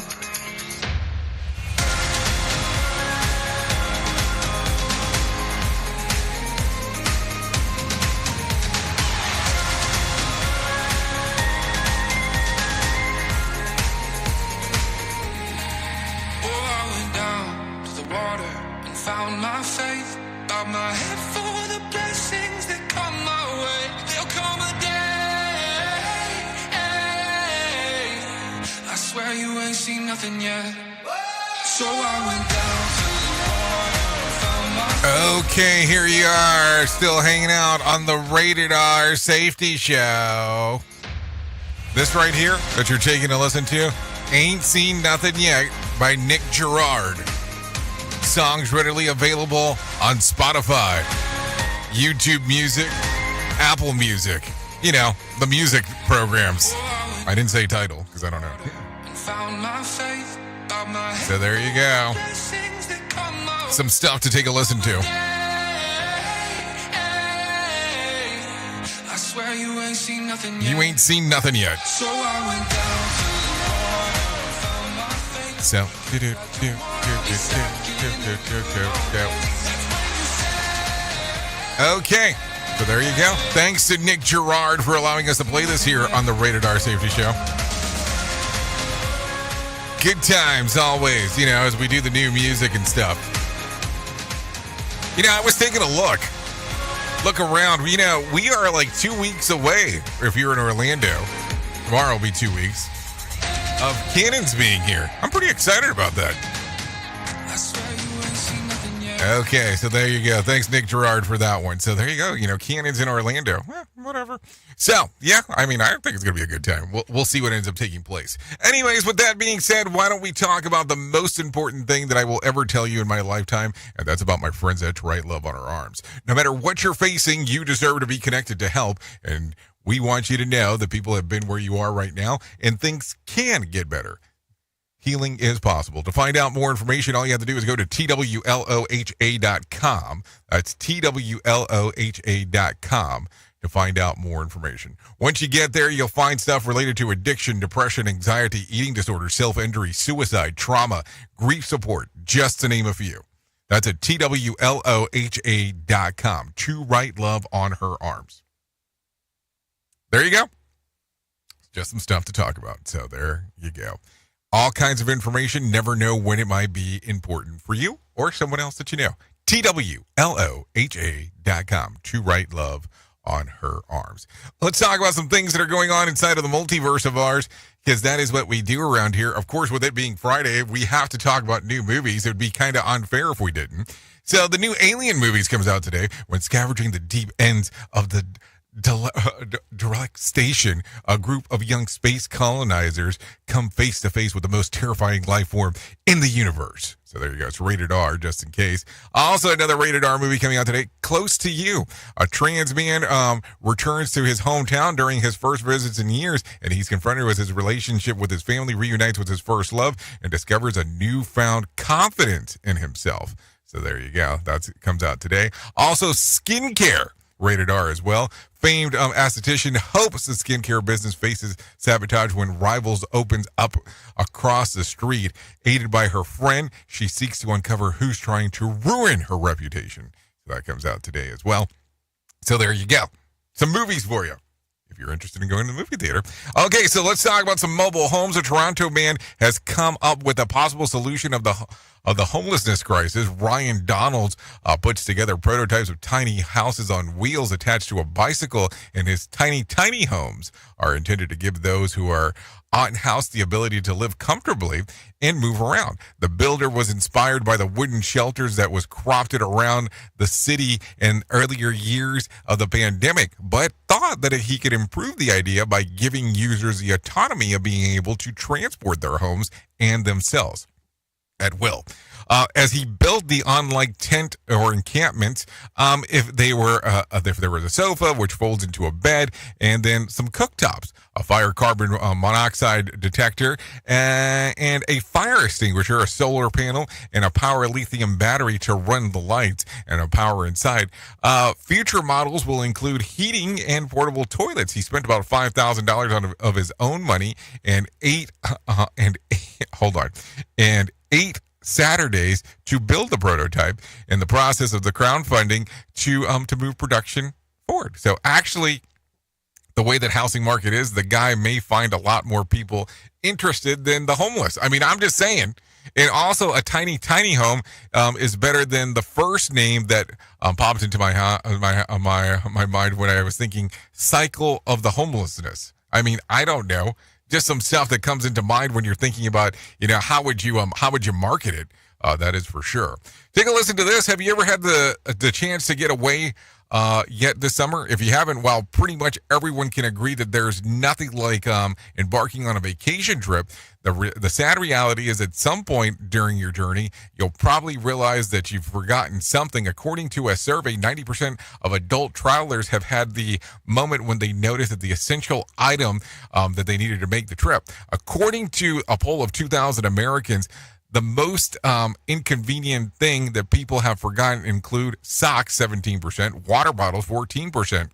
Found my faith, bow my head for the blessings that come my way. There'll come a day, I swear you ain't seen nothing yet. So I went down to the water, found my Okay, here you are, still hanging out on the Rated R Safety Show. This right here that you're taking a listen to, Ain't Seen Nothing Yet by Nick Gerard. Songs readily available on Spotify, YouTube Music, Apple Music. You know, the music programs. I didn't say title because I don't know. So there you go. Some stuff to take a listen to. I swear you ain't seen nothing yet. You ain't seen nothing yet. So I went down to So, okay, so there you go. Thanks to Nick Gerard for allowing us to play this here on the Rated R Safety Show. Good times always, you know, as we do the new music and stuff. You know, I was taking a look around. You know, we are like 2 weeks away, if you're in Orlando. Tomorrow will be 2 weeks of Cannons being here. I'm pretty excited about that. Okay, so there you go. Thanks, Nick Gerard, for that one. So there you go. You know, Cannons in Orlando. Whatever. So, yeah, I mean, I think it's going to be a good time. We'll see what ends up taking place. Anyways, with that being said, why don't we talk about the most important thing that I will ever tell you in my lifetime, and that's about my friends at Right Love on Our Arms. No matter what you're facing, you deserve to be connected to help, and we want you to know that people have been where you are right now, and things can get better. Healing is possible. To find out more information, all you have to do is go to twloha.com. That's twloha.com to find out more information. Once you get there, you'll find stuff related to addiction, depression, anxiety, eating disorders, self-injury, suicide, trauma, grief support, just to name a few. That's at twloha.com. True Right Love on Her Arms. There you go. Just some stuff to talk about. So there you go. All kinds of information. Never know when it might be important for you or someone else that you know. twloha.com. True Right Love on Her Arms. Let's talk about some things that are going on inside of the multiverse of ours, because that is what we do around here. Of course, with it being Friday, we have to talk about new movies. It would be kind of unfair if we didn't. So the new Alien movies comes out today. When scavenging the deep ends of the Dalek station, a group of young space colonizers come face to face with the most terrifying life form in the universe. So there you go. It's rated R, just in case. Also, another rated R movie coming out today, Close to You. A trans man returns to his hometown during his first visits in years, and he's confronted with his relationship with his family, reunites with his first love, and discovers a newfound confidence in himself. So there you go. That comes out today. Also, Skincare. Rated R as well. Famed esthetician hopes the skincare business faces sabotage when rivals opens up across the street. Aided by her friend, she seeks to uncover who's trying to ruin her reputation. So that comes out today as well. So there you go. Some movies for you. if you're interested in going to the movie theater. Okay, so let's talk about some mobile homes. A Toronto man has come up with a possible solution of the homelessness crisis. Ryan Donalds puts together prototypes of tiny houses on wheels attached to a bicycle, and his tiny homes are intended to give those who are on house the ability to live comfortably and move around. The builder was inspired by the wooden shelters that was crafted around the city in earlier years of the pandemic, but thought that he could improve the idea by giving users the autonomy of being able to transport their homes and themselves at will. As he built the unlike tent or encampments, if there was a sofa which folds into a bed, and then some cooktops, a fire carbon monoxide detector, and a fire extinguisher, a solar panel, and a power lithium battery to run the lights and a power inside. Future models will include heating and portable toilets. He spent about $5,000 of his own money and eight Saturdays to build the prototype, in the process of the crowdfunding to move production forward. So actually, the way that housing market is, the guy may find a lot more people interested than the homeless. I mean, I'm just saying. And also, a tiny home is better than the first name that popped into my mind when I was thinking cycle of the homelessness. I mean, I don't know. Just some stuff that comes into mind when you're thinking about, how would you market it? That is for sure. Take a listen to this. Have you ever had the chance to get away yet this summer? If you haven't, well, pretty much everyone can agree that there's nothing like embarking on a vacation trip. The sad reality is, at some point during your journey, you'll probably realize that you've forgotten something. According to a survey, 90% of adult travelers have had the moment when they noticed that the essential item that they needed to make the trip. According to a poll of 2,000 Americans, the most inconvenient thing that people have forgotten include socks, 17%, water bottles, 14%,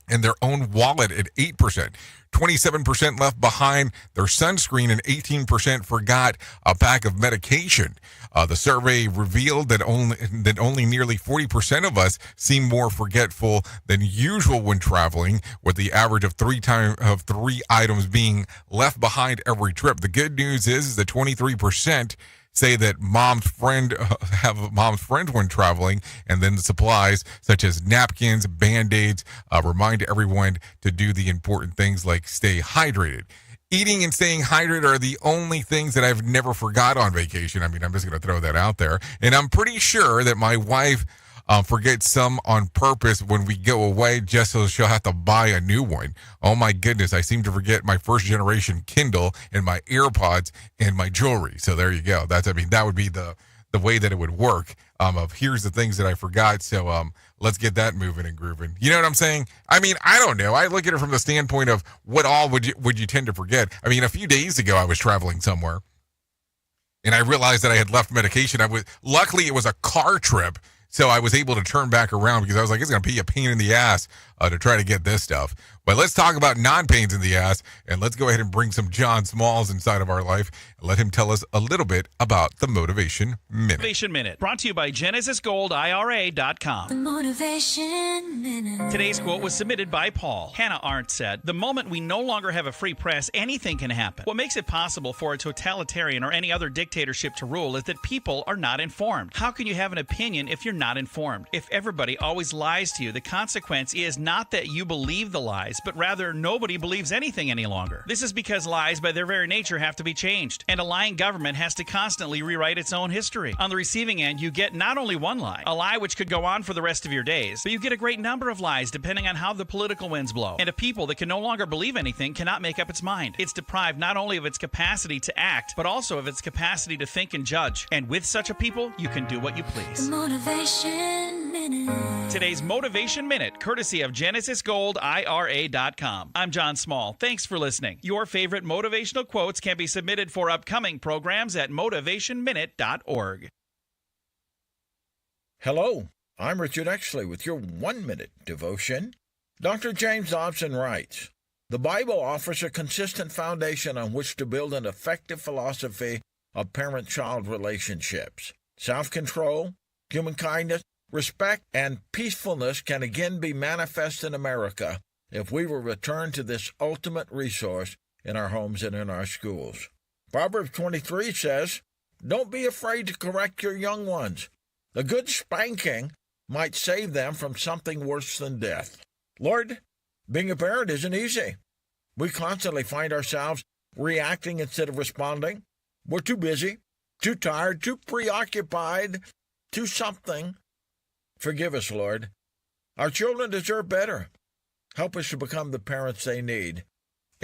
and their own wallet at 8%. 27% left behind their sunscreen, and 18% forgot a pack of medication. The survey revealed that only nearly 40% of us seem more forgetful than usual when traveling, with the average of three items being left behind every trip. The good news is that 23% say that mom's friends when traveling, and then the supplies such as napkins, Band-Aids remind everyone to do the important things like stay hydrated. Eating and staying hydrated are the only things that I've never forgot on vacation. I mean, I'm just going to throw that out there. And I'm pretty sure that my wife forgets some on purpose when we go away, just so she'll have to buy a new one. Oh my goodness, I seem to forget my first generation Kindle and my AirPods and my jewelry. So there you go. That would be the way that it would work. Of here's the things that I forgot. So let's get that moving and grooving. You know what I'm saying? I mean, I don't know. I look at it from the standpoint of what all would you tend to forget. I mean, a few days ago I was traveling somewhere, and I realized that I had left medication. Luckily it was a car trip, so I was able to turn back around, because I was like, it's going to be a pain in the ass to try to get this stuff. But let's talk about non-pains in the ass, and let's go ahead and bring some John Smalls inside of our life and let him tell us a little bit about the Motivation Minute. Motivation Minute, brought to you by GenesisGoldIRA.com. The Motivation Minute. Today's quote was submitted by Paul. Hannah Arndt said, "The moment we no longer have a free press, anything can happen. What makes it possible for a totalitarian or any other dictatorship to rule is that people are not informed. How can you have an opinion if you're not informed? If everybody always lies to you, the consequence is not that you believe the lies, but rather nobody believes anything any longer. This is because lies by their very nature have to be changed, and a lying government has to constantly rewrite its own history. On the receiving end, you get not only one lie, a lie which could go on for the rest of your days, but you get a great number of lies depending on how the political winds blow. And a people that can no longer believe anything cannot make up its mind. It's deprived not only of its capacity to act, but also of its capacity to think and judge. And with such a people, you can do what you please." The Motivation Minute. Today's Motivation Minute, courtesy of GenesisGoldIRA.com. I'm John Small. Thanks for listening. Your favorite motivational quotes can be submitted for upcoming programs at motivationminute.org. Hello, I'm Richard Exley with your 1-minute devotion. Dr. James Dobson writes, "The Bible offers a consistent foundation on which to build an effective philosophy of parent-child relationships. Self-control, human kindness, respect, and peacefulness can again be manifest in America if we will return to this ultimate resource in our homes and in our schools. Proverbs 23 says, "Don't be afraid to correct your young ones. A good spanking might save them from something worse than death." Lord, being a parent isn't easy. We constantly find ourselves reacting instead of responding. We're too busy, too tired, too preoccupied, too something. Forgive us, Lord. Our children deserve better. Help us to become the parents they need.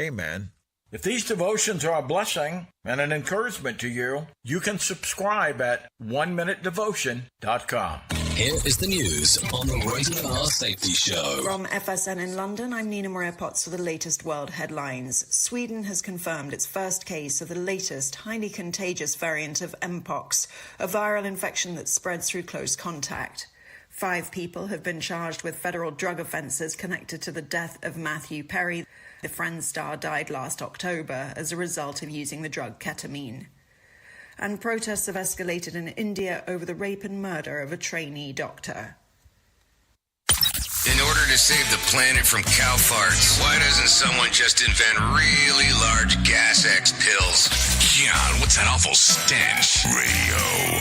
Amen. If these devotions are a blessing and an encouragement to you, you can subscribe at oneminutedevotion.com. Here is the news on the Rated R Safety Show. From FSN in London, I'm Nina Maria Potts with the latest world headlines. Sweden has confirmed its first case of the latest highly contagious variant of mpox, a viral infection that spreads through close contact. 5 people have been charged with federal drug offences connected to the death of Matthew Perry. The Friends star died last October as a result of using the drug ketamine. And protests have escalated in India over the rape and murder of a trainee doctor. In order to save the planet from cow farts, why doesn't someone just invent really large gas X pills? God, what's that awful stench? Radio.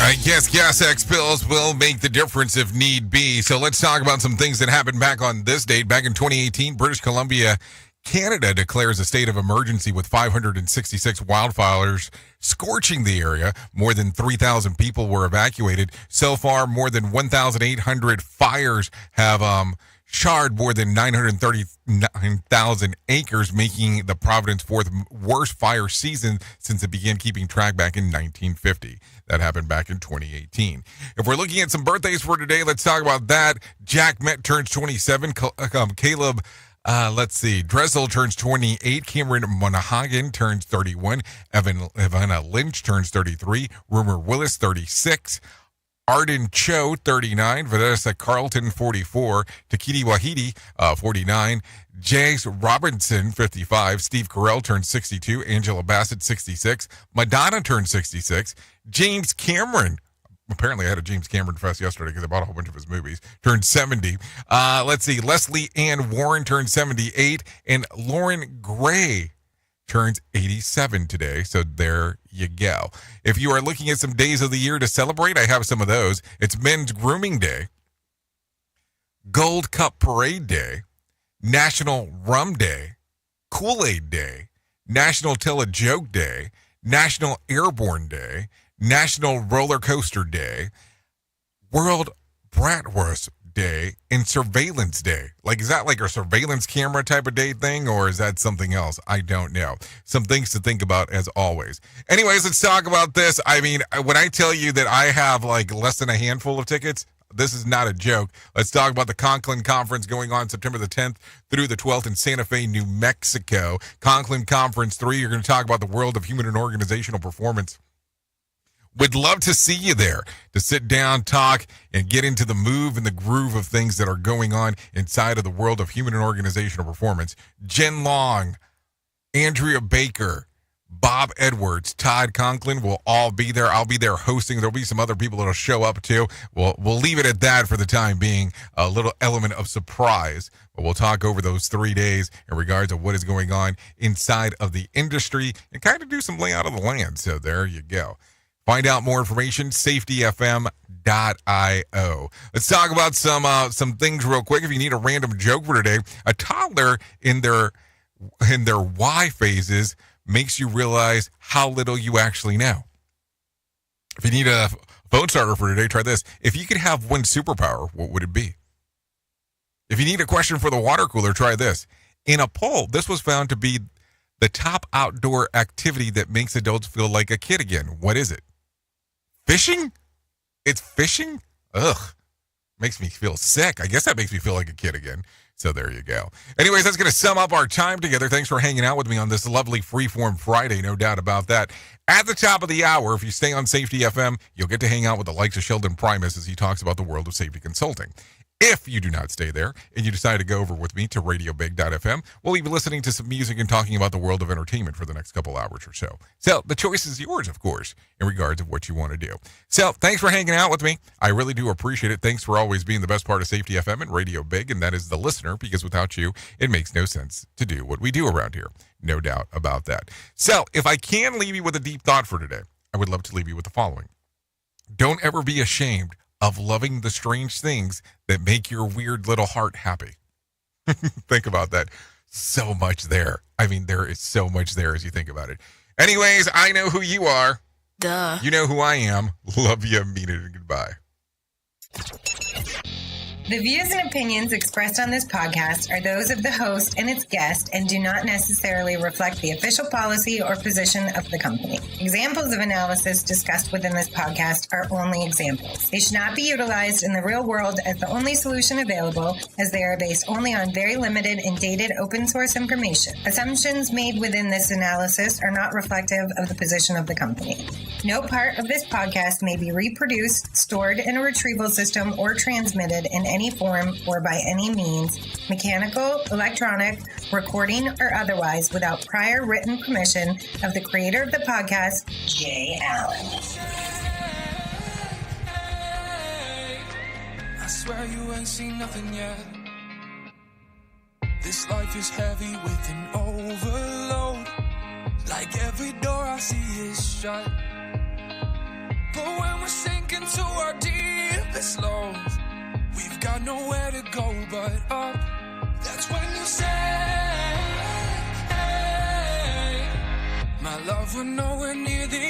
I guess Gas X pills will make the difference if need be. So let's talk about some things that happened back on this date. Back in 2018, British Columbia, Canada declares a state of emergency with 566 wildfires scorching the area. More than 3,000 people were evacuated. So far, more than 1,800 fires have charred more than 939,000 acres, making the Providence fourth worst fire season since it began keeping track back in 1950. That happened back in 2018. If we're looking at some birthdays for today, let's talk about that. Jack Met turns 27. Caleb, Dressel turns 28. Cameron Monaghan turns 31. Evanna Lynch turns 33. Rumor Willis, 36. Arden Cho, 39. Vanessa Carlton, 44. Takiti Wahidi, 49. Jace Robinson, 55. Steve Carell turns 62. Angela Bassett, 66. Madonna turned 66. James Cameron, apparently I had a James Cameron fest yesterday because I bought a whole bunch of his movies, turned 70. Leslie Ann Warren turned 78. And Lauren Gray turns 87 today. So there you go. If you are looking at some days of the year to celebrate, I have some of those. It's Men's Grooming Day, Gold Cup Parade Day, National Rum Day, Kool-Aid Day, National Tell a Joke Day, National Airborne Day, National Roller Coaster Day, World Bratwurst Day, and Surveillance Day. Like, is that like a surveillance camera type of day thing, or is that something else? I don't know. Some things to think about as always. Anyways, let's talk about this. I mean, when I tell you that I have like less than a handful of tickets, this is not a joke. Let's talk about the Conklin Conference going on September the 10th through the 12th in Santa Fe, New Mexico. Conklin Conference 3, you're going to talk about the world of human and organizational performance. Would love to see you there to sit down, talk, and get into the move and the groove of things that are going on inside of the world of human and organizational performance. Jen Long, Andrea Baker, Bob Edwards, Todd Conklin will all be there. I'll be there hosting. There'll be some other people that'll show up too. We'll leave it at that for the time being, a little element of surprise. But we'll talk over those 3 days in regards to what is going on inside of the industry and kind of do some layout of the land. So there you go. Find out more information, safetyfm.io. Let's talk about some things real quick. If you need a random joke for today, a toddler in their why phases makes you realize how little you actually know. If you need a phone starter for today, try this. If you could have one superpower, what would it be? If you need a question for the water cooler, try this. In a poll, this was found to be the top outdoor activity that makes adults feel like a kid again. What is it? Fishing? It's fishing? Ugh. Makes me feel sick. I guess that makes me feel like a kid again. So there you go. Anyways, that's going to sum up our time together. Thanks for hanging out with me on this lovely Freeform Friday, no doubt about that. At the top of the hour, if you stay on Safety FM, you'll get to hang out with the likes of Sheldon Primus as he talks about the world of safety consulting. If you do not stay there and you decide to go over with me to radiobig.fm, we'll be listening to some music and talking about the world of entertainment for the next couple hours or so. So the choice is yours, of course, in regards of what you want to do. So thanks for hanging out with me. I really do appreciate it. Thanks for always being the best part of Safety FM and Radio Big, and that is the listener, because without you, it makes no sense to do what we do around here. No doubt about that. So if I can leave you with a deep thought for today, I would love to leave you with the following. Don't ever be ashamed of loving the strange things that make your weird little heart happy. Think about that. So much there. I mean, there is so much there as you think about it. Anyways, I know who you are. Duh. You know who I am. Love you, mean it, and goodbye. The views and opinions expressed on this podcast are those of the host and its guest and do not necessarily reflect the official policy or position of the company. Examples of analysis discussed within this podcast are only examples. They should not be utilized in the real world as the only solution available, as they are based only on very limited and dated open source information. Assumptions made within this analysis are not reflective of the position of the company. No part of this podcast may be reproduced, stored in a retrieval system, or transmitted in any form or by any means, mechanical, electronic, recording, or otherwise, without prior written permission of the creator of the podcast, Jay Allen. I swear you ain't seen nothing yet. This life is heavy with an overload. Like every door I see is shut. But when we're sinking to our deepest lows, we've got nowhere to go but up. That's when you say, hey, my love, we're nowhere near